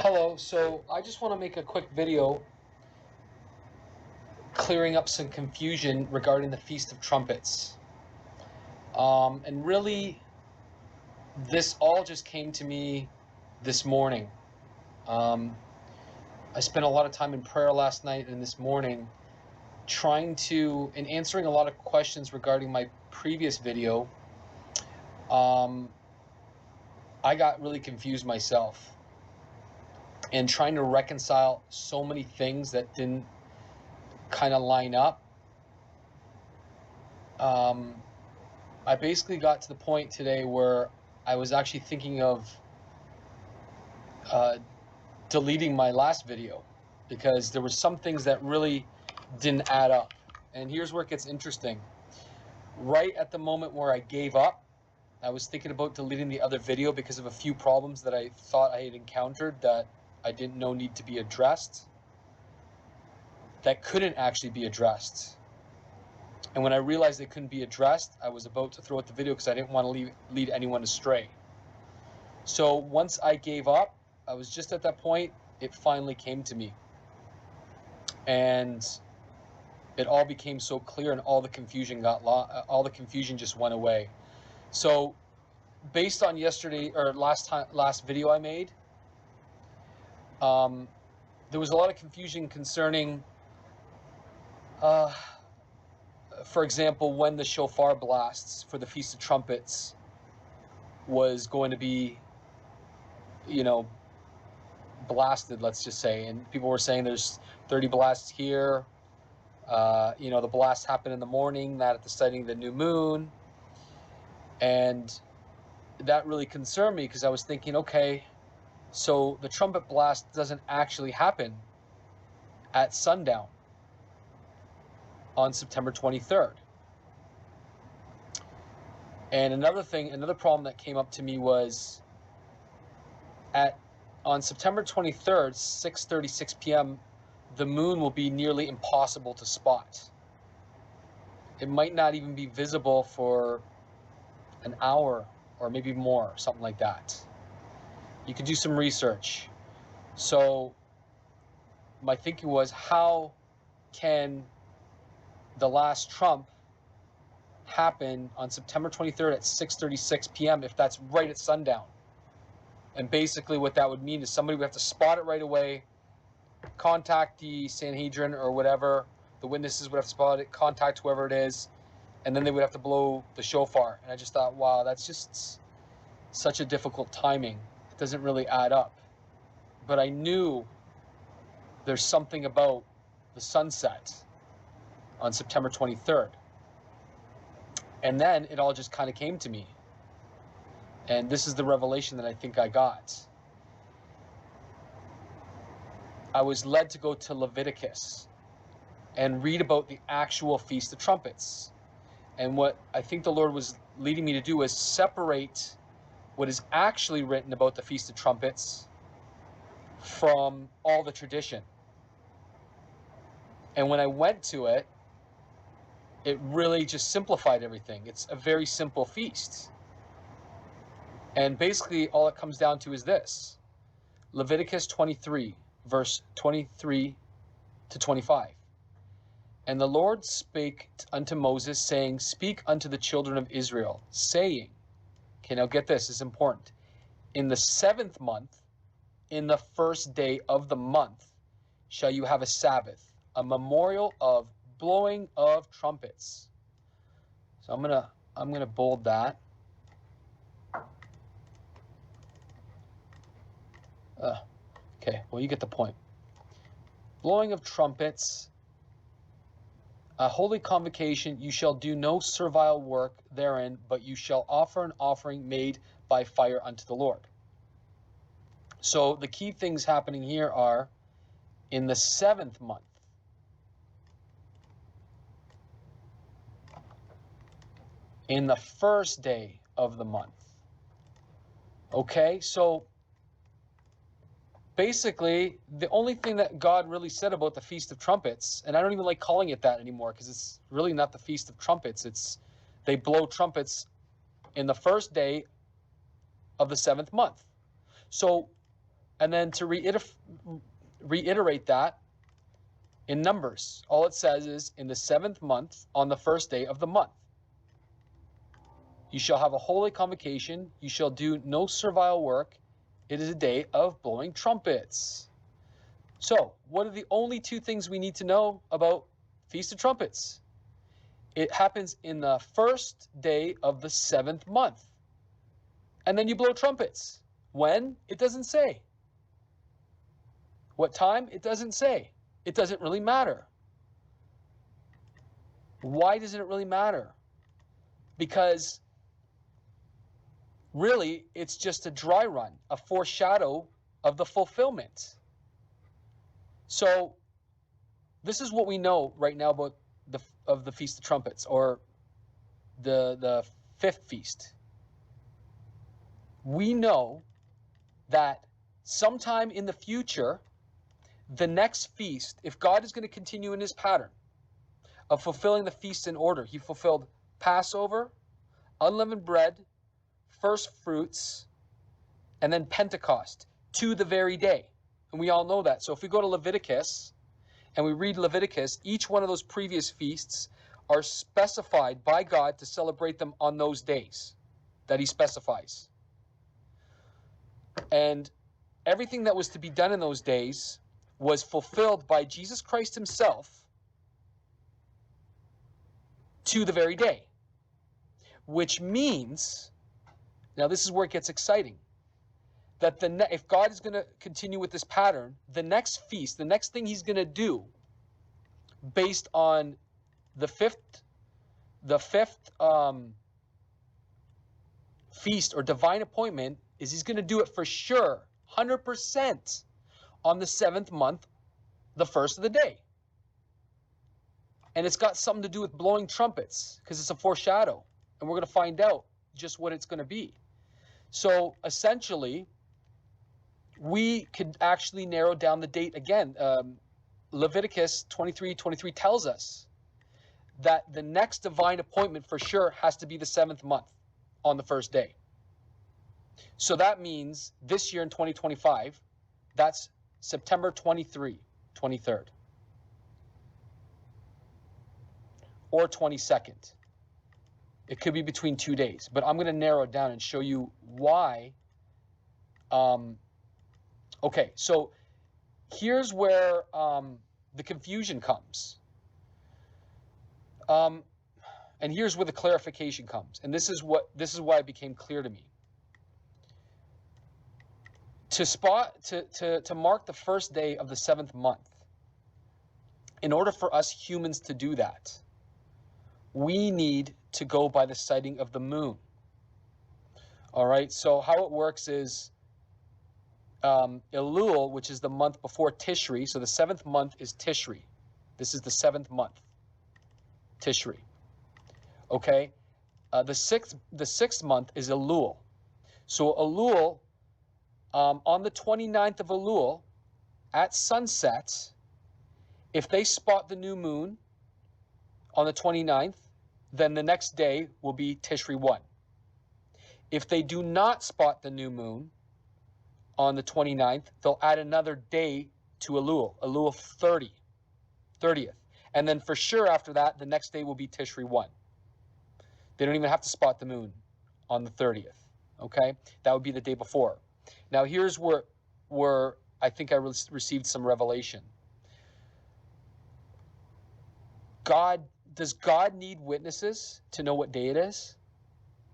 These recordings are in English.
Hello, so I just want to make a quick video clearing up some confusion regarding the Feast of Trumpets. And really, this all just came to me this morning. I spent a lot of time in prayer last night and this morning and answering a lot of questions regarding my previous video. I got really confused myself and trying to reconcile so many things that didn't kind of line up. I basically got to the point today where I was actually thinking of deleting my last video because there were some things that really didn't add up. And here's where it gets interesting. Right at the moment where I gave up, I was thinking about deleting the other video because of a few problems that I thought I had encountered that I didn't know need to be addressed, that couldn't actually be addressed. And when I realized they couldn't be addressed, I was about to throw out the video because I didn't want to lead anyone astray. So once I gave up, I was just at that point, it finally came to me. And it all became so clear and all the confusion just went away. So based on last video I made, there was a lot of confusion concerning, for example, when the shofar blasts for the Feast of Trumpets was going to be, blasted, let's just say. And people were saying there's 30 blasts here. The blast happened in the morning, not at the sighting of the new moon. And that really concerned me because I was thinking, okay, so the trumpet blast doesn't actually happen at sundown on September 23rd. And another problem that came up to me was on September 23rd, 6:36 p.m., the moon will be nearly impossible to spot. It might not even be visible for an hour or maybe more, something like that. You could do some research. So my thinking was, how can the last trump happen on September 23rd at 6:36 p.m. if that's right at sundown? And basically what that would mean is somebody would have to spot it right away, contact the Sanhedrin or whatever, the witnesses would have to spot it, contact whoever it is, and then they would have to blow the shofar. And I just thought, wow, that's just such a difficult timing. It doesn't really add up. But I knew there's something about the sunset on September 23rd. And then it all just kind of came to me. And this is the revelation that I think I got. I was led to go to Leviticus and read about the actual Feast of Trumpets. And what I think the Lord was leading me to do was separate what is actually written about the Feast of Trumpets from all the tradition. And when I went to it, it really just simplified everything. It's a very simple feast. And basically all it comes down to is this. Leviticus 23, verse 23 to 25. And the Lord spake unto Moses, saying, Speak unto the children of Israel, saying, okay, now get this, it's important. In the 7th month, in the first day of the month, shall you have a Sabbath, a memorial of blowing of trumpets. So I'm gonna bold that. Okay, well, you get the point. Blowing of trumpets, a holy convocation, you shall do no servile work therein, but you shall offer an offering made by fire unto the Lord. So the key things happening here are in the 7th month. In the first day of the month. Okay, so basically, the only thing that God really said about the Feast of Trumpets, and I don't even like calling it that anymore because it's really not the Feast of Trumpets. They blow trumpets in the first day of the 7th month. So And then to reiterate that in numbers, all it says is in the 7th month on the 1st day of the month. You shall have a holy convocation. You shall do no servile work. It is a day of blowing trumpets. So, what are the only 2 things we need to know about Feast of Trumpets? It happens in the 1st day of the 7th month. And then you blow trumpets. When? It doesn't say. What time? It doesn't say. It doesn't really matter. Why doesn't it really matter? Because really, it's just a dry run, a foreshadow of the fulfillment. So this is what we know right now about the Feast of Trumpets, or the 5th feast. We know that sometime in the future, the next feast, if God is going to continue in his pattern of fulfilling the feasts in order, he fulfilled Passover, unleavened bread, first fruits, and then Pentecost to the very day. And we all know that. So if we go to Leviticus and we read Leviticus, each one of those previous feasts are specified by God to celebrate them on those days that he specifies. And everything that was to be done in those days was fulfilled by Jesus Christ himself to the very day. Which means, now this is where it gets exciting, that if God is going to continue with this pattern, the next feast, the next thing he's going to do, based on the fifth feast or divine appointment, is he's going to do it for sure, 100%, on the 7th month, the 1st of the day. And it's got something to do with blowing trumpets, because it's a foreshadow. And we're going to find out just what it's going to be. So essentially, we could actually narrow down the date again. Leviticus 23:23 tells us that the next divine appointment for sure has to be the 7th month on the 1st day. So that means this year in 2025, that's September 23rd. Or 22nd. It could be between 2 days, but I'm going to narrow it down and show you why. Okay, so here's where the confusion comes. And here's where the clarification comes. And this is why it became clear to me. To mark the 1st day of the 7th month, in order for us humans to do that, we need to go by the sighting of the moon. All right, so how it works is Elul, which is the month before Tishri, so the 7th month is Tishri. This is the 7th month, Tishri. Okay, the sixth month is Elul. So Elul, on the 29th of Elul, at sunset, if they spot the new moon on the 29th, then the next day will be Tishri 1. If they do not spot the new moon on the 29th, they'll add another day to Elul 30th. And then for sure after that, the next day will be Tishri 1. They don't even have to spot the moon on the 30th, okay? That would be the day before. Now here's where I think I received some revelation. Does God need witnesses to know what day it is?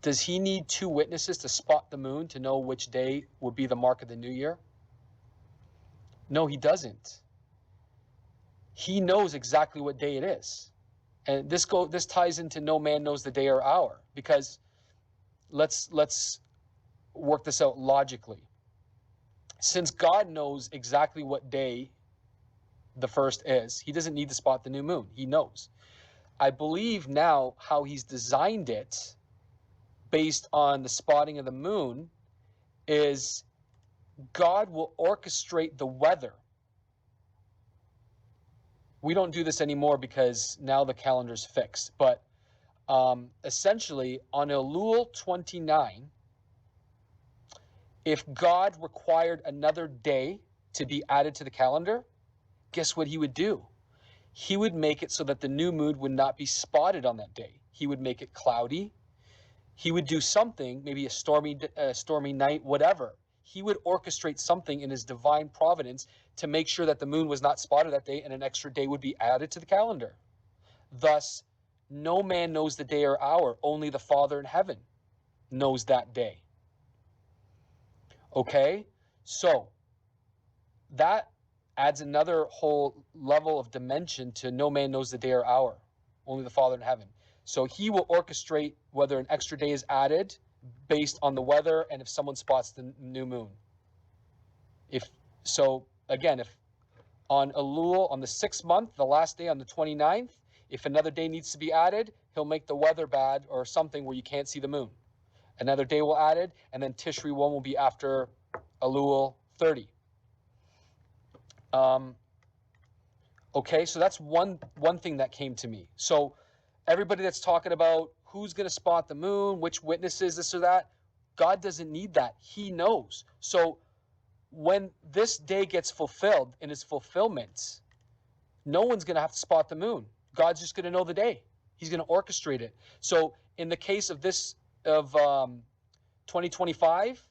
Does he need 2 witnesses to spot the moon to know which day would be the mark of the new year? No, he doesn't. He knows exactly what day it is. And this ties into no man knows the day or hour, because let's work this out logically. Since God knows exactly what day the 1st is, he doesn't need to spot the new moon. He knows. I believe now how he's designed it, based on the spotting of the moon, is God will orchestrate the weather. We don't do this anymore because now the calendar's fixed. But essentially, on Elul 29, If God required another day to be added to the calendar, guess what he would do? He would make it so that the new moon would not be spotted on that day. He would make it cloudy. He would do something, maybe a stormy night, whatever. He would orchestrate something in his divine providence to make sure that the moon was not spotted that day and an extra day would be added to the calendar. Thus, no man knows the day or hour. Only the Father in heaven knows that day. Okay? So, that adds another whole level of dimension to no man knows the day or hour. Only the Father in heaven. So he will orchestrate whether an extra day is added based on the weather and if someone spots the new moon. If on Elul, on the 6th month, the last day on the 29th, if another day needs to be added, he'll make the weather bad or something where you can't see the moon. Another day will add it, and then Tishri 1 will be after Elul 30. Okay, so that's one thing that came to me. So everybody that's talking about who's going to spot the moon, which witnesses, this or that, God doesn't need that. He knows. So when this day gets fulfilled in its fulfillment, no one's going to have to spot the moon. God's just going to know the day. He's going to orchestrate it. So in the case of this, of 2025,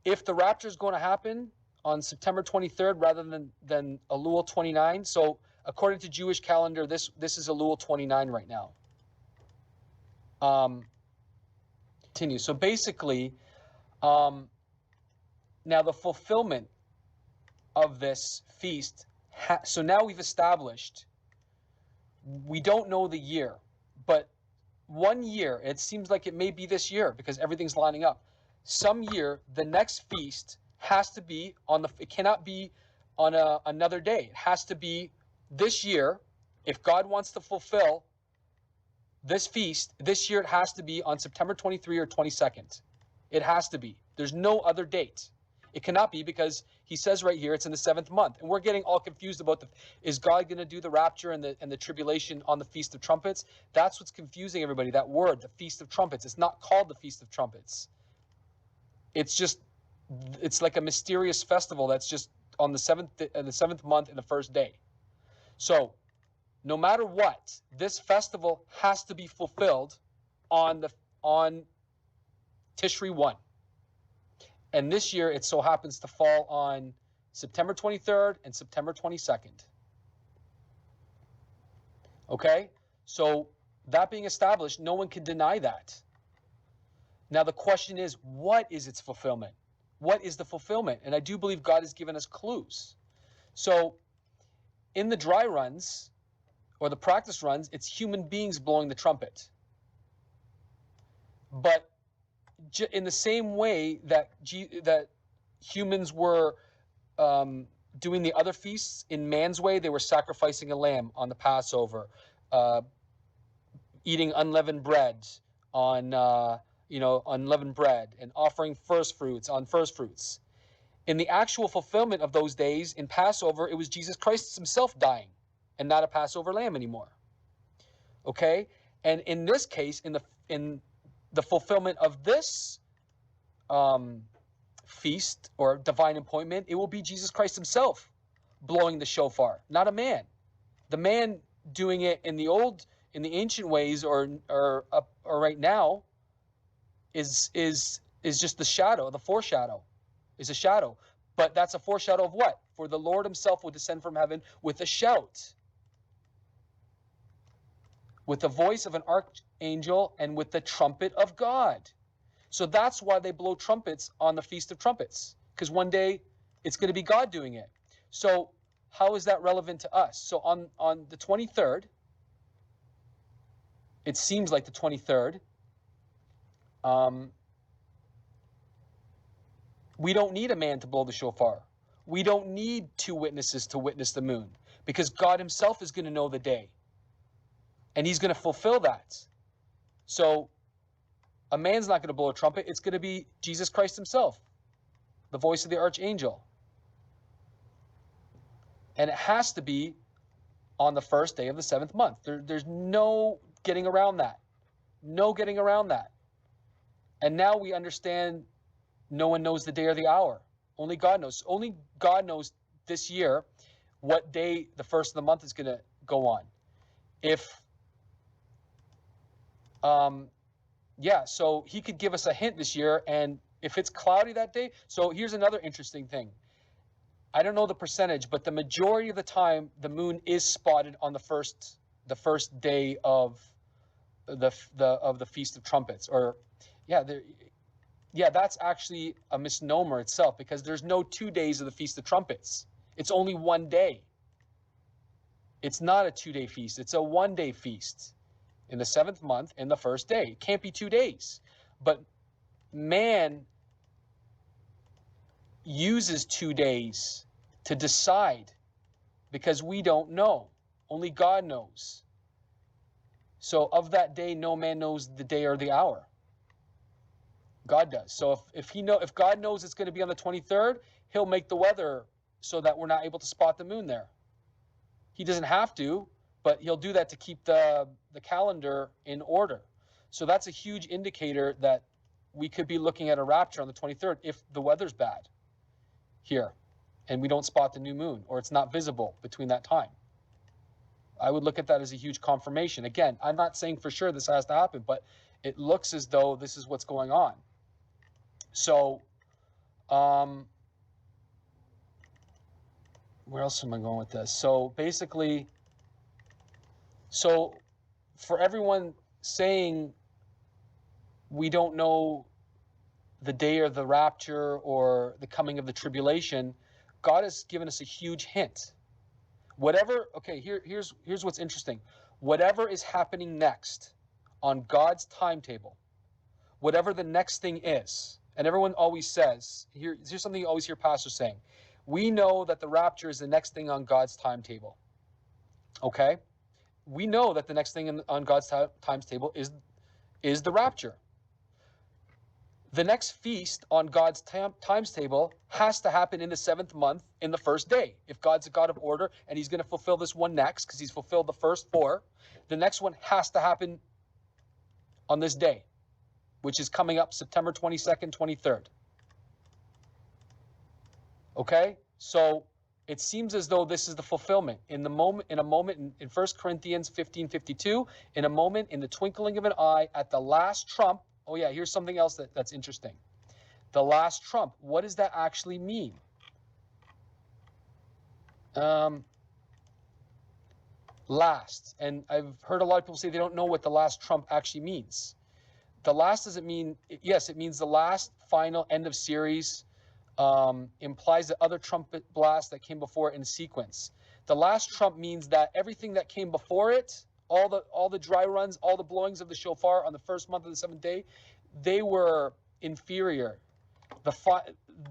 if the rapture is going to happen on September 23rd rather than Elul 29, so according to Jewish calendar, this is Elul 29 right now. Continue. So basically, now the fulfillment of this feast, so now we've established, we don't know the year, but 1 year, it seems like it may be this year because everything's lining up. Some year, the next feast has to be it cannot be on another day. It has to be this year. If God wants to fulfill this feast, this year it has to be on September 23 or 22nd. It has to be. There's no other date. It cannot be because he says right here it's in the 7th month. And we're getting all confused about is God going to do the rapture and the tribulation on the Feast of Trumpets? That's what's confusing everybody, that word, the Feast of Trumpets. It's not called the Feast of Trumpets. It's like a mysterious festival that's just on the 7th month in the first day. So, no matter what, this festival has to be fulfilled on Tishri 1. And this year, it so happens to fall on September 23rd and September 22nd. Okay? So, that being established, no one can deny that. Now, the question is, what is its fulfillment? What is the fulfillment? And I do believe God has given us clues. So, in the dry runs, or the practice runs, it's human beings blowing the trumpet. But in the same way that humans were doing the other feasts in man's way, they were sacrificing a lamb on the Passover, eating unleavened bread on unleavened bread, and offering first fruits on first fruits. In the actual fulfillment of those days in Passover, it was Jesus Christ himself dying, and not a Passover lamb anymore. Okay, and in this case, in the fulfillment of this feast or divine appointment, it will be Jesus Christ himself blowing the shofar, not a man. The man doing it in the ancient ways or right now is just the shadow, the foreshadow, is a shadow. But that's a foreshadow of what? For the Lord himself will descend from heaven with a shout, with the voice of an archangel, and with the trumpet of God. So that's why they blow trumpets on the Feast of Trumpets, because one day it's going to be God doing it. So how is that relevant to us? So on the 23rd, it seems like the 23rd, we don't need a man to blow the shofar. We don't need 2 witnesses to witness the moon, because God himself is going to know the day. And he's going to fulfill that. So a man's not going to blow a trumpet. It's going to be Jesus Christ himself, the voice of the archangel. And it has to be on the first day of the 7th month. There's no getting around that. No getting around that. And now we understand no one knows the day or the hour. Only God knows. Only God knows this year what day the first of the month is going to go on. So he could give us a hint this year, and if it's cloudy that day, so here's another interesting thing. I don't know the percentage, but the majority of the time the moon is spotted on the first day of the Feast of Trumpets. Or that's actually a misnomer itself, because there's no 2 days of the Feast of Trumpets. It's only 1 day. It's not a 2-day feast. It's a 1-day feast in the 7th month in the first day. It can't be 2 days. But man uses 2 days to decide, because we don't know. Only God knows. So of that day, no man knows the day or the hour. God does. So if God knows it's going to be on the 23rd, he'll make the weather so that we're not able to spot the moon there. He doesn't have to, but he'll do that to keep the calendar in order. So that's a huge indicator that we could be looking at a rapture on the 23rd if the weather's bad here and we don't spot the new moon, or it's not visible between that time. I would look at that as a huge confirmation. Again, I'm not saying for sure this has to happen, but it looks as though this is what's going on. So, where else am I going with this? So basically, for everyone saying we don't know the day of the rapture or the coming of the tribulation, God has given us a huge hint. Here's what's interesting. Whatever is happening next on God's timetable, whatever the next thing is, and everyone always says, here's something you always hear pastors saying, we know that the rapture is the next thing on God's timetable. Okay? We know that the next thing on God's timetable is the rapture. The next feast on God's times table has to happen in the 7th month in the first day. If God's a God of order and he's going to fulfill this one next, because he's fulfilled the first 4, the next one has to happen on this day, which is coming up September 22nd, 23rd. Okay? So it seems as though this is the fulfillment. In a moment in 1 Corinthians 15:52, in a moment, in the twinkling of an eye, at the last trump. Oh yeah, here's something else that's interesting. The last trump. What does that actually mean? Last. And I've heard a lot of people say they don't know what the last trump actually means. The last doesn't mean, yes, it means the last, final, end of series. Implies the other trumpet blast that came before it in sequence. The last trump means that everything that came before it, all the dry runs, all the blowings of the shofar on the first month of the 7th day, they were inferior.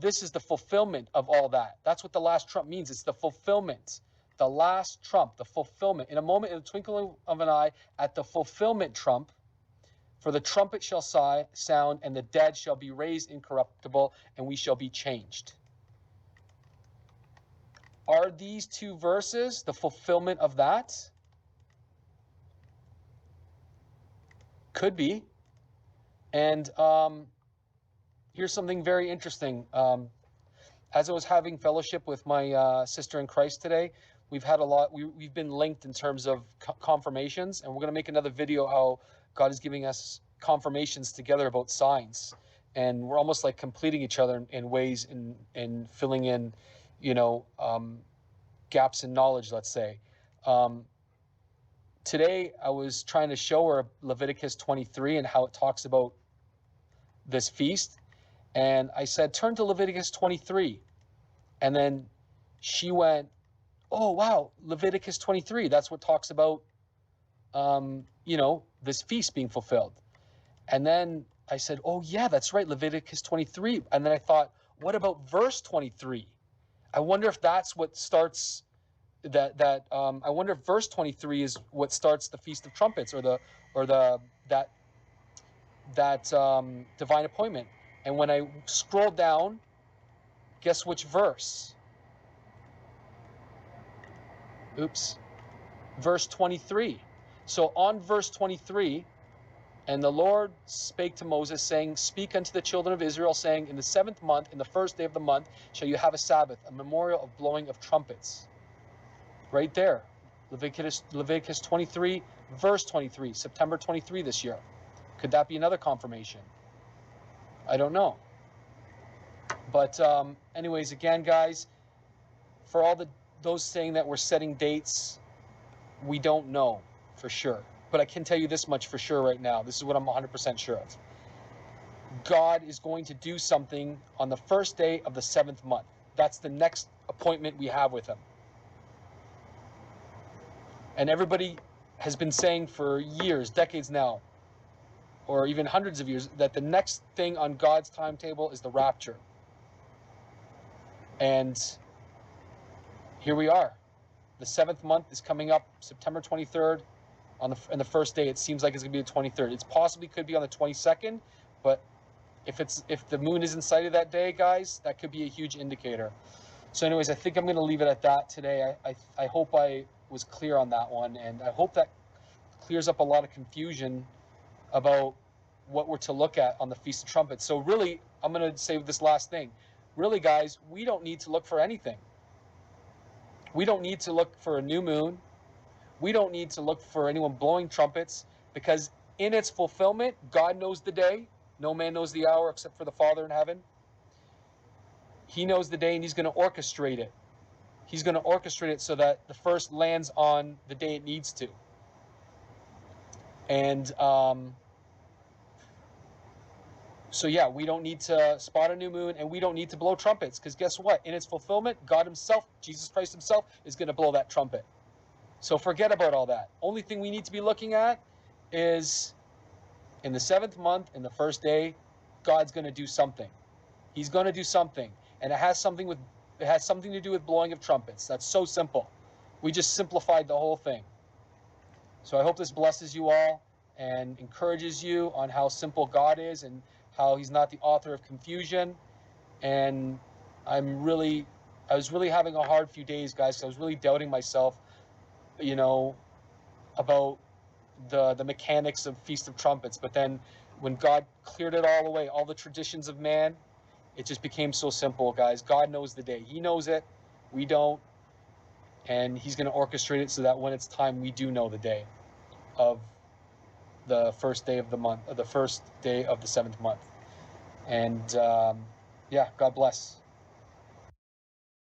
This is the fulfillment of all that. That's what the last trump means. It's the fulfillment. The last trump, the fulfillment. In a moment, in the twinkling of an eye, at the fulfillment trump, for the trumpet shall sound, and the dead shall be raised incorruptible, and we shall be changed. Are these 2 verses the fulfillment of that? Could be. And here's something very interesting. As I was having fellowship with my sister in Christ today, we've had a lot. We've been linked in terms of confirmations, and we're going to make another video how God is giving us confirmations together about signs, and we're almost like completing each other in ways in filling in, gaps in knowledge, let's say. Today, I was trying to show her Leviticus 23 and how it talks about this feast. And I said, turn to Leviticus 23. And then she went, oh, wow, Leviticus 23. That's what talks about, this feast being fulfilled. And then I said, oh, yeah, that's right, Leviticus 23. And then I thought, what about verse 23? I wonder if that's what starts... I wonder if verse 23 is what starts the Feast of Trumpets, or that divine appointment. And when I scroll down, guess which verse? Oops. Verse 23. So on verse 23, And the Lord spake to Moses, saying, Speak unto the children of Israel, saying, In the 7th month, in the 1st day of the month, shall you have a Sabbath, a memorial of blowing of trumpets. Right there. Leviticus 23, verse 23, September 23 this year. Could that be another confirmation? I don't know. But anyways, again, guys, for all those saying that we're setting dates, we don't know for sure. But I can tell you this much for sure right now. This is what I'm 100% sure of. God is going to do something on the 1st day of the 7th month. That's the next appointment we have with him. And everybody has been saying for years, decades now, or even hundreds of years, that the next thing on God's timetable is the rapture. And here we are. The 7th month is coming up, September 23rd. On the 1st day, it seems like it's going to be the 23rd. It possibly could be on the 22nd, but if the moon isn't sighted that day, guys, that could be a huge indicator. So anyways, I think I'm going to leave it at that today. I hope I was clear on that one, and I hope that clears up a lot of confusion about what we're to look at on the Feast of Trumpets. So really, I'm going to say this last thing. Really, guys, we don't need to look for anything. We don't need to look for a new moon. We don't need to look for anyone blowing trumpets, because in its fulfillment, God knows the day. No man knows the hour except for the Father in heaven. He knows the day, and he's going to orchestrate it. He's going to orchestrate it so that the first lands on the day it needs to. And so yeah, we don't need to spot a new moon, and we don't need to blow trumpets, because guess what? In its fulfillment, God himself, Jesus Christ himself, is going to blow that trumpet. So forget about all that. Only thing we need to be looking at is in the 7th month, in the 1st day, God's going to do something. He's going to do something, and it has something to do with blowing of trumpets. That's so simple. We just simplified the whole thing. So I hope this blesses you all and encourages you on how simple God is and how he's not the author of confusion. And I was really having a hard few days, guys, because I was really doubting myself, about the mechanics of Feast of Trumpets. But then when God cleared it all away, all the traditions of man, it just became so simple, guys. God knows the day. He knows it. We don't. And he's going to orchestrate it so that when it's time, we do know the day of the 1st day of the month, or the 1st day of the 7th month. And yeah, God bless.